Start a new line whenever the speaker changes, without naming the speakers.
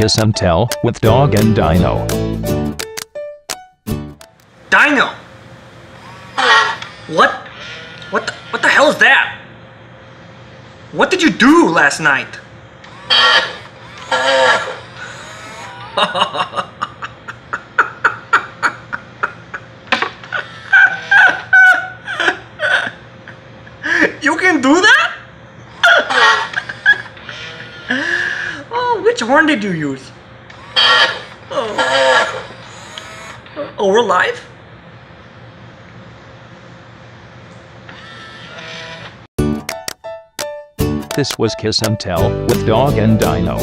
Kiss and Tell with Dog and Dino.
Dino! What the hell is that? What did you do last night? You can do that? Oh, which horn did you use? Oh, we're live?
This was Kiss and Tell with Dog and Dino.